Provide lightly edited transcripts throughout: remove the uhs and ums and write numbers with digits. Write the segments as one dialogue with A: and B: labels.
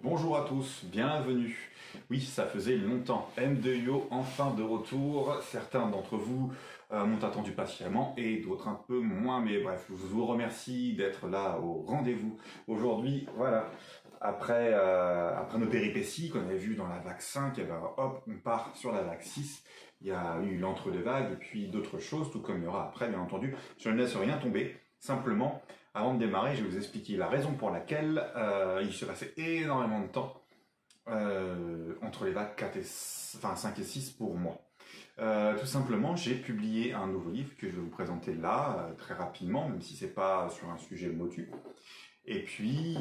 A: Bonjour à tous, bienvenue. Oui, ça faisait longtemps. M2Yo enfin de retour. Certains d'entre vous m'ont attendu patiemment et d'autres un peu moins. Mais bref, je vous remercie d'être là au rendez-vous. Aujourd'hui, voilà, après nos péripéties qu'on avait vues dans la vague 5, et ben, hop, on part sur la vague 6. Il y a eu l'entre-deux-vagues et puis d'autres choses, tout comme il y aura après, bien entendu. Je ne laisse rien tomber. Simplement, avant de démarrer, je vais vous expliquer la raison pour laquelle il se passait énormément de temps entre les vagues 5 et 6 pour moi. Tout simplement, j'ai publié un nouveau livre que je vais vous présenter là, très rapidement, même si c'est pas sur un sujet motu. Et puis,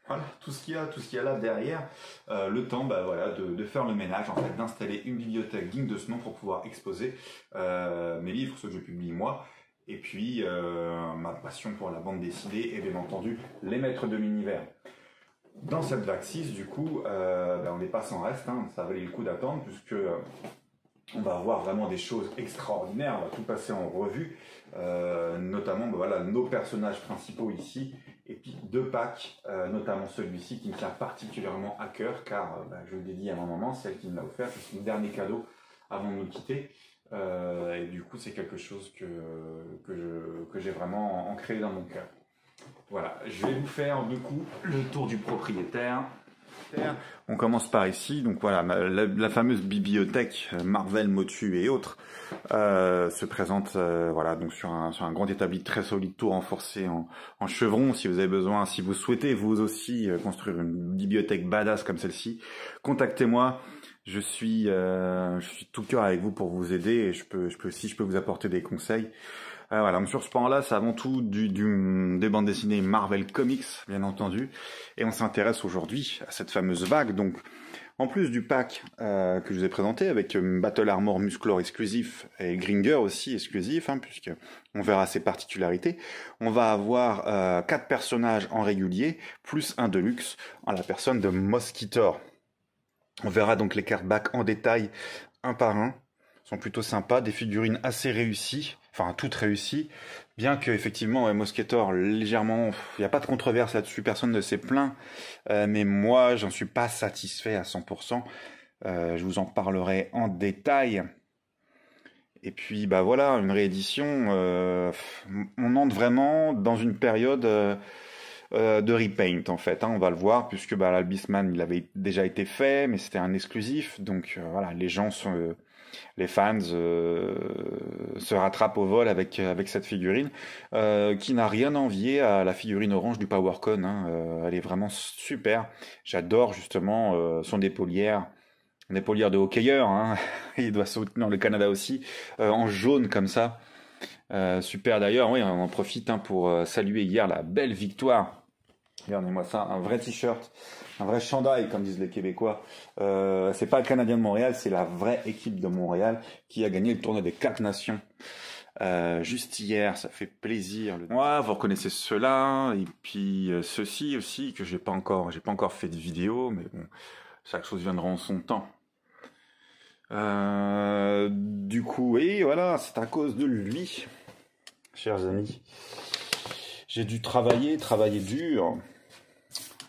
A: voilà, tout ce qu'il y a là derrière, le temps voilà, de faire le ménage, en fait, d'installer une bibliothèque digne de ce nom pour pouvoir exposer mes livres, ceux que je publie moi, et puis ma passion pour la bande dessinée et bien entendu les maîtres de l'univers. Dans cette vague 6, du coup, on n'est pas sans reste, hein, ça valait le coup d'attendre puisque on va avoir vraiment des choses extraordinaires, on va tout passer en revue, notamment voilà, nos personnages principaux ici, et puis deux packs, notamment celui-ci qui me tient particulièrement à cœur, car je le dédie à ma maman, celle qui me l'a offert, c'est son dernier cadeau avant de nous quitter, et du coup c'est quelque chose que j'ai vraiment ancré dans mon cœur. Voilà, je vais vous faire du coup le tour du propriétaire. On commence par ici, donc voilà, la fameuse bibliothèque Marvel, Motu et autres se présente voilà, donc sur un grand établi très solide, tout renforcé en chevron. Si vous avez besoin, si vous souhaitez vous aussi construire une bibliothèque badass comme celle-ci, contactez-moi. Je suis tout cœur avec vous pour vous aider et je peux vous apporter des conseils. Voilà, donc sur ce point-là, c'est avant tout des bandes dessinées Marvel Comics, bien entendu. Et on s'intéresse aujourd'hui à cette fameuse vague. Donc, en plus du pack que je vous ai présenté, avec Battle Armor Musclor exclusif et Gringer aussi exclusif, hein, puisque on verra ses particularités, on va avoir 4 personnages en régulier, plus un deluxe, en la personne de Mosquitor. On verra donc les cartes back en détail, un par un. Sont plutôt sympas, des figurines assez réussies, enfin toutes réussies, bien que effectivement ouais, Mosquitor légèrement, il n'y a pas de controverse là-dessus, personne ne s'est plaint, mais moi j'en suis pas satisfait à 100%, je vous en parlerai en détail. Et puis bah voilà, une réédition, on entre vraiment dans une période de repaint en fait, hein, on va le voir, puisque bah, l'Abyssman il avait déjà été fait, mais c'était un exclusif, donc voilà, les gens sont... les fans se rattrapent au vol avec cette figurine qui n'a rien à envier à la figurine orange du PowerCon. Hein. Elle est vraiment super. J'adore justement son épaulière. Une épaulière de hockeyeur. Hein. Il doit soutenir le Canada aussi. En jaune comme ça. Super d'ailleurs. Oui, on en profite hein, pour saluer hier la belle victoire. Regardez-moi ça, un vrai t-shirt, un vrai chandail, comme disent les Québécois. C'est pas le Canadien de Montréal, c'est la vraie équipe de Montréal qui a gagné le tournoi des 4 nations. Juste hier, ça fait plaisir. Ouais, vous reconnaissez ceux-là, et puis ceux-ci aussi, que j'ai pas encore fait de vidéo, mais bon, chaque chose viendra en son temps. Du coup, oui, voilà, c'est à cause de lui, chers amis. J'ai dû travailler dur,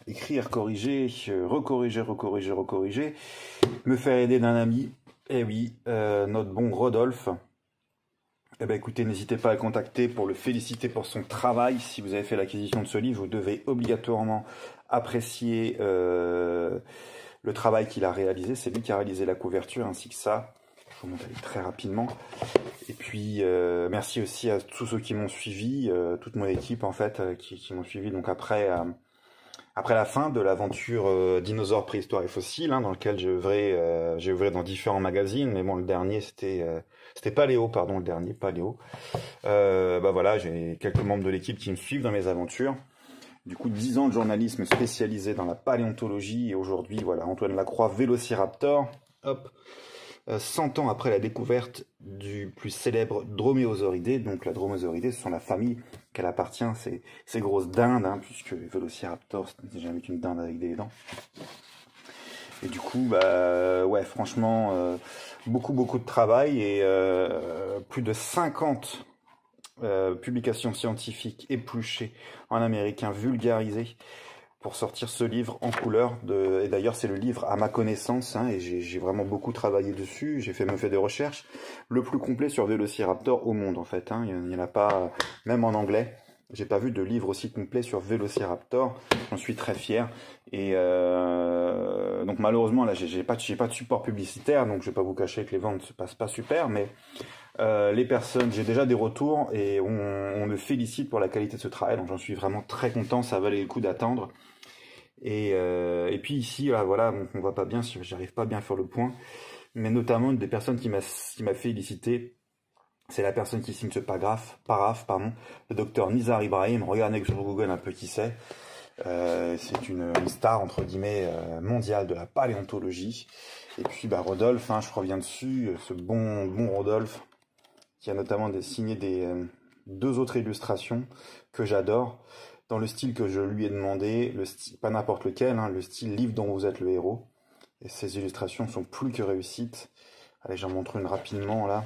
A: écrire, corriger, recorriger, me faire aider d'un ami. Eh oui, notre bon Rodolphe. Eh ben écoutez, n'hésitez pas à le contacter pour le féliciter pour son travail. Si vous avez fait l'acquisition de ce livre, vous devez obligatoirement apprécier le travail qu'il a réalisé. C'est lui qui a réalisé la couverture ainsi que ça. Je vous montre très rapidement. Et puis merci aussi à tous ceux qui m'ont suivi, toute mon équipe en fait, qui m'ont suivi donc après la fin de l'aventure Dinosaures, Préhistoire et Fossiles, hein, dans lequel j'ai œuvré dans différents magazines, mais bon le dernier c'était Paléo, pardon, le dernier Paléo. Bah voilà, j'ai quelques membres de l'équipe qui me suivent dans mes aventures. Du coup, 10 ans de journalisme spécialisé dans la paléontologie, et aujourd'hui, voilà, Antoine Lacroix, Vélociraptor, hop, 100 ans après la découverte du plus célèbre Dromaeosauridé. Donc la Dromaeosauridé, ce sont la famille qu'elle appartient, ces grosses dindes, hein, puisque Vélociraptor, c'est jamais qu'une dinde avec des dents. Et du coup, bah ouais, franchement, beaucoup de travail et plus de 50 publications scientifiques épluchées en américain, vulgarisées,
B: pour sortir ce livre en couleur. Et d'ailleurs, c'est le livre à ma connaissance, hein, et j'ai vraiment beaucoup travaillé dessus. J'ai fait des recherches. Le plus complet sur Vélociraptor au monde, en fait. Hein. Il n'y en a pas, même en anglais. J'ai pas vu de livre aussi complet sur Vélociraptor. J'en suis très fier. Et donc malheureusement, là, j'ai pas de support publicitaire, donc je vais pas vous cacher que les ventes se passent pas super, mais les personnes, j'ai déjà des retours et on me félicite pour la qualité de ce travail, donc j'en suis vraiment très content. Ça valait le coup d'attendre. Et puis ici, là, voilà, donc on voit pas bien, j'arrive pas bien à faire le point, mais notamment une des personnes qui m'a félicité, c'est la personne qui signe ce paragraphe, le docteur Nizar Ibrahim. Regardez sur Google un peu qui c'est. C'est une star entre guillemets mondiale de la paléontologie. Et puis Rodolphe, hein, je reviens dessus, ce bon Rodolphe, qui a notamment signé deux autres illustrations que j'adore, dans le style que je lui ai demandé, le style, pas n'importe lequel, hein, le style livre dont vous êtes le héros. Et ces illustrations sont plus que réussites. Allez, j'en montre une rapidement là.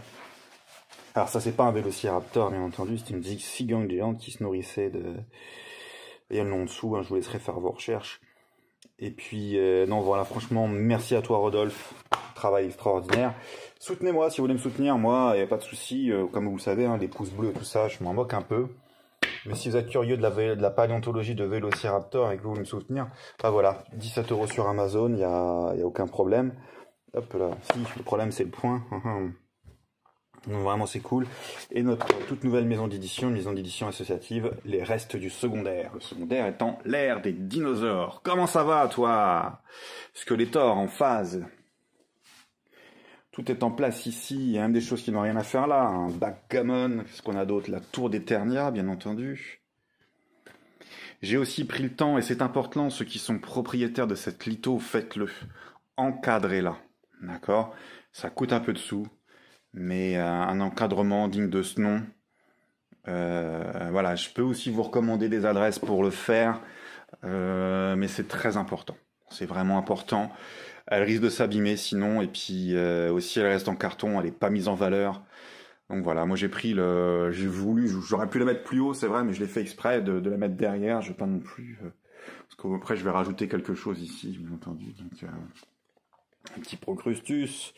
B: Alors ça, c'est pas un vélociraptor, bien entendu, c'est une cigogne géante qui se nourrissait de... Il y a le nom en dessous, hein, je vous laisserai faire vos recherches. Et puis, non, voilà, franchement, merci à toi Rodolphe, travail extraordinaire. Soutenez-moi si vous voulez me soutenir, moi, il n'y a pas de souci, comme vous le savez, hein, les pouces bleus et tout ça, je m'en moque un peu. Mais si vous êtes curieux de la paléontologie de Vélociraptor et que vous voulez me soutenir, voilà, 17 € sur Amazon, il n'y a aucun problème. Hop là, si, le problème c'est le point. Donc vraiment c'est cool. Et notre toute nouvelle maison d'édition, une maison d'édition associative, les restes du secondaire. Le secondaire étant l'ère des dinosaures. Comment ça va toi? Skeletor en phase. Tout est en place ici, il y a même des choses qui n'ont rien à faire là. Un backgammon, qu'est-ce qu'on a d'autre? La tour d'Eternia, bien entendu. J'ai aussi pris le temps, et c'est important, ceux qui sont propriétaires de cette litho, faites-le. Encadrez-la. D'accord? Ça coûte un peu de sous. Mais un encadrement digne de ce nom. Voilà, je peux aussi vous recommander des adresses pour le faire, mais c'est très important. C'est vraiment important. Elle risque de s'abîmer sinon, et puis aussi elle reste en carton, elle n'est pas mise en valeur. Donc voilà, moi j'ai j'aurais pu la mettre plus haut, c'est vrai, mais je l'ai fait exprès de la mettre derrière. Je veux pas non plus, parce qu'après je vais rajouter quelque chose ici, bien entendu. Donc un petit Procrustus.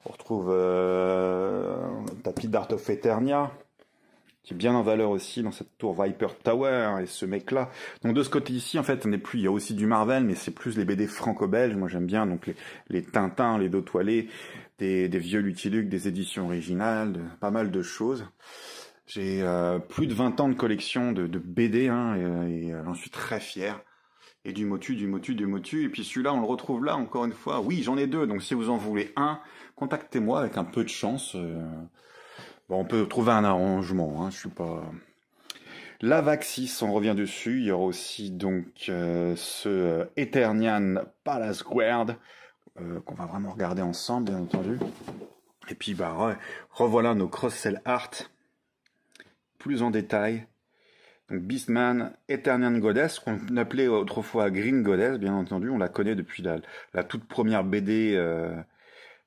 B: On retrouve le tapis d'Art of Eternia, qui est bien en valeur aussi dans cette tour Viper Tower, et ce mec-là. Donc de ce côté ici, en fait, on n'est plus, il y a aussi du Marvel, mais c'est plus les BD franco-belges. Moi j'aime bien, donc les Tintins, les Dos Toilés, des vieux Lucky Luke, des éditions originales, pas mal de choses. J'ai plus de 20 ans de collection de BD, hein, et j'en suis très fier. Et du Motu. Et puis celui-là, on le retrouve là, encore une fois. Oui, j'en ai deux, donc si vous en voulez un, contactez-moi avec un peu de chance. Bon, on peut trouver un arrangement, hein, je suis pas... L'Avaxis, on revient dessus. Il y aura aussi donc ce Eternian Palace Guard, qu'on va vraiment regarder ensemble, bien entendu. Et puis, revoilà nos cross-sell art, plus en détail. Donc Beastman, Eternian Goddess, qu'on appelait autrefois Green Goddess, bien entendu. On la connaît depuis la toute première BD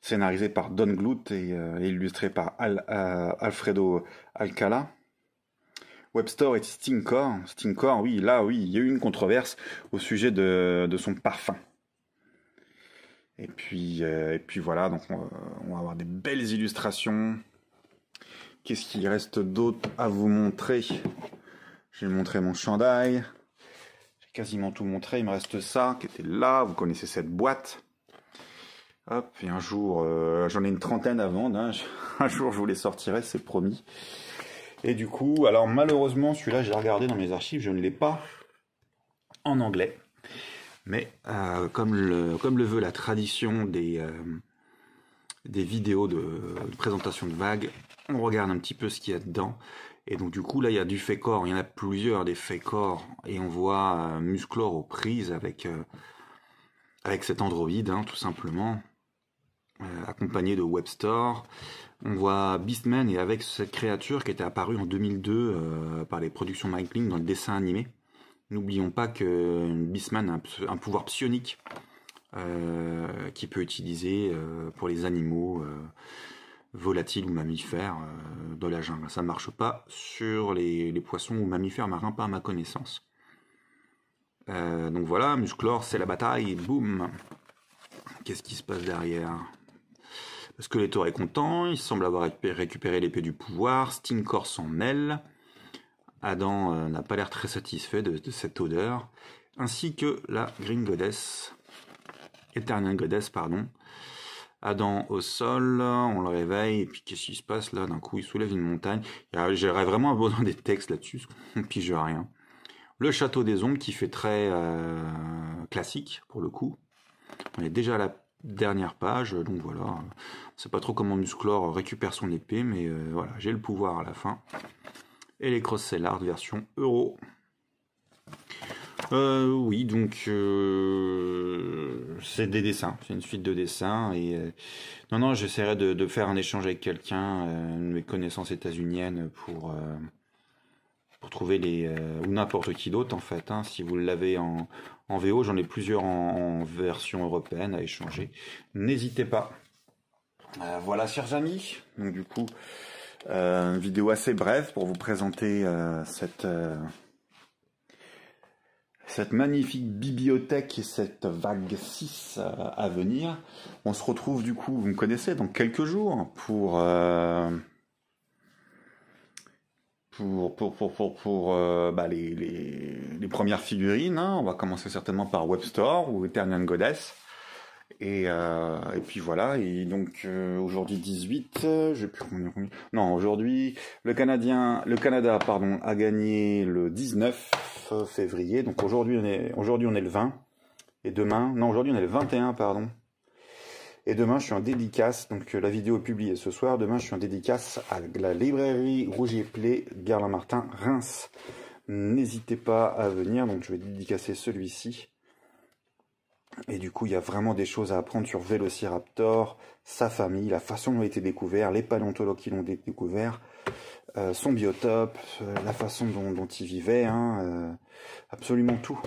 B: scénarisée par Don Gluth et illustrée par Alfredo Alcala. Webster et Stinkor. Stinkor, oui, il y a eu une controverse au sujet de son parfum. Et puis voilà, donc on va avoir des belles illustrations. Qu'est-ce qu'il reste d'autre à vous montrer? J'ai montré mon chandail. J'ai quasiment tout montré. Il me reste ça qui était là. Vous connaissez cette boîte. Hop, et un jour, j'en ai une trentaine à vendre. Hein. Un jour, je vous les sortirai, c'est promis. Et du coup, alors malheureusement, celui-là, j'ai regardé dans mes archives, je ne l'ai pas en anglais. Mais comme le veut la tradition des vidéos de présentation de vagues, on regarde un petit peu ce qu'il y a dedans. Et donc du coup là il y a du Fekor, il y en a plusieurs des Fekor, et on voit Musclor aux prises avec cet androïde, hein, tout simplement, accompagné de Webster. On voit Beastman et avec cette créature qui était apparue en 2002 par les productions Mike dans le dessin animé. N'oublions pas que Beastman a un pouvoir psionique qui peut utiliser pour les animaux volatiles ou mammifères de la jungle. Ça ne marche pas sur les poissons ou mammifères marins, pas à ma connaissance. Donc voilà, Musclor, c'est la bataille, boum. Qu'est-ce qui se passe derrière? Skeletor est content, il semble avoir récupéré l'épée du pouvoir, Stinkor s'en mêle. Adam n'a pas l'air très satisfait de cette odeur, ainsi que la Green Goddess, Eternian Goddess, pardon. Adam au sol, on le réveille, et puis qu'est-ce qui se passe là? D'un coup, il soulève une montagne. J'aurais vraiment besoin des textes là-dessus, on ne pige rien. Le château des ombres qui fait très classique, pour le coup. On est déjà à la dernière page, donc voilà. On ne sait pas trop comment Musclor récupère son épée, mais voilà, j'ai le pouvoir à la fin. Et les cross-sellard version euro. Oui, donc c'est des dessins, c'est une suite de dessins et non, j'essaierai de faire un échange avec quelqu'un, mes connaissances états-uniennes pour trouver les ou n'importe qui d'autre en fait. Hein, si vous l'avez en VO, j'en ai plusieurs en version européenne à échanger. N'hésitez pas. Voilà, chers amis. Donc du coup, une vidéo assez brève pour vous présenter cette magnifique bibliothèque et cette vague 6 à venir. On se retrouve du coup, vous me connaissez, dans quelques jours pour les premières figurines. Hein. On va commencer certainement par Webstore ou Eternian Goddess. Et puis voilà, et donc aujourd'hui 18, aujourd'hui le Canada a gagné le 19 février, donc aujourd'hui on est le 20, et demain, aujourd'hui on est le 21, pardon, et demain je suis en dédicace, donc la vidéo est publiée ce soir, demain je suis en dédicace à la librairie Rougier Play, Gare-Lamartin, Reims. N'hésitez pas à venir, donc je vais dédicacer celui-ci. Et du coup, il y a vraiment des choses à apprendre sur Vélociraptor, sa famille, la façon dont il a été découvert, les paléontologues qui l'ont découvert, son biotope, la façon dont il vivait, hein, absolument tout.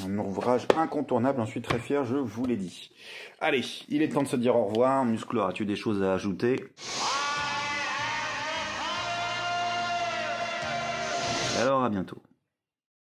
B: Un ouvrage incontournable, j'en suis très fier, je vous l'ai dit. Allez, il est temps de se dire au revoir. Musclor, as-tu des choses à ajouter? Alors, à bientôt.